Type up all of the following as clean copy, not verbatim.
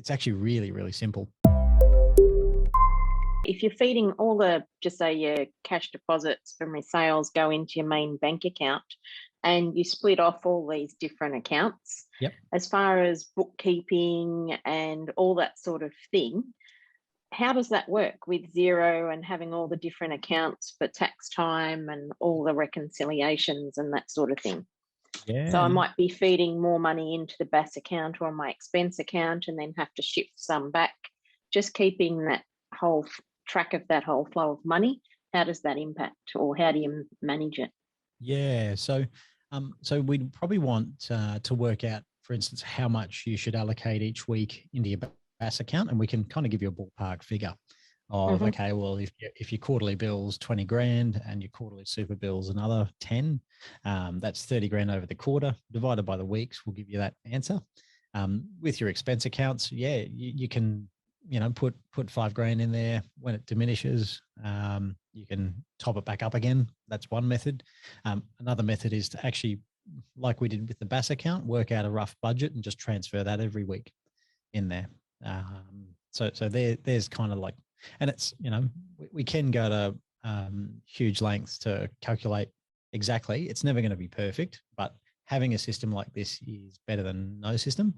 it's actually really, really simple. If you're feeding all the, just say your cash deposits from your sales go into your main bank account and you split off all these different accounts, Yep. as far as bookkeeping and all that sort of thing, how does that work with Xero and having all the different accounts for tax time and all the reconciliations and that sort of thing? So Yeah. I might be feeding more money into the BAS account or my expense account and then have to shift some back. Just keeping that whole track of that whole flow of money. How does that impact, or how do you manage it? Yeah. So we'd probably want to work out, for instance, how much you should allocate each week into your BAS account, and we can kind of give you a ballpark figure of, Mm-hmm. okay, well, if your quarterly bill's 20 grand and your quarterly super bill's another 10, that's 30 grand over the quarter. Divided by the weeks will give you that answer. With your expense accounts, yeah, you can, put 5 grand in there. When it diminishes, you can top it back up again. That's one method. Another method is to actually, like we did with the BAS account, work out a rough budget and just transfer that every week in there. So there's kind of like, and it's, we can go to huge lengths to calculate exactly. It's never going to be perfect, but having a system like this is better than no system.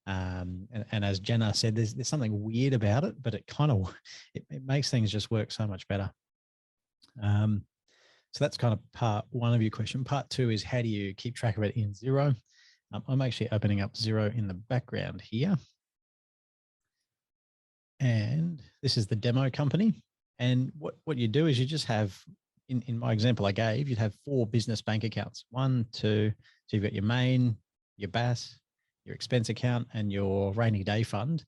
And as Jenna said, there's something weird about it, but it kind of, it makes things just work so much better. So that's kind of part one of your question. Part two is, how do you keep track of it in Xero? I'm actually opening up Xero in the background here. And this is the demo company. And what you do is you just have, in my example I gave, you'd have 4 business bank accounts. 1, 2, so you've got your main, your BAS, your expense account, and your rainy day fund.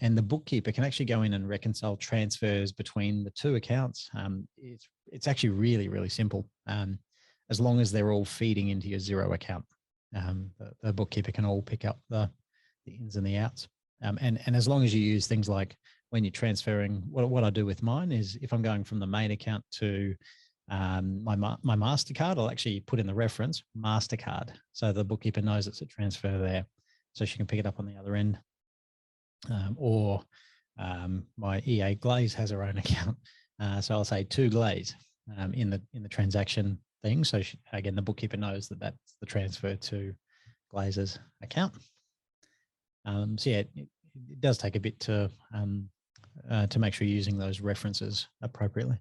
And the bookkeeper can actually go in and reconcile transfers between the 2 accounts. It's actually really, really simple. As long as they're all feeding into your Xero account, the bookkeeper can all pick up the ins and the outs. And as long as you use things like, when you're transferring, what I do with mine is, if I'm going from the main account to my MasterCard, I'll actually put in the reference MasterCard, so the bookkeeper knows it's a transfer there, so she can pick it up on the other end. Or my EA Glaze has her own account, so I'll say to Glaze in the transaction thing. So again, the bookkeeper knows that that's the transfer to Glaze's account. So yeah, it does take a bit to make sure you're using those references appropriately.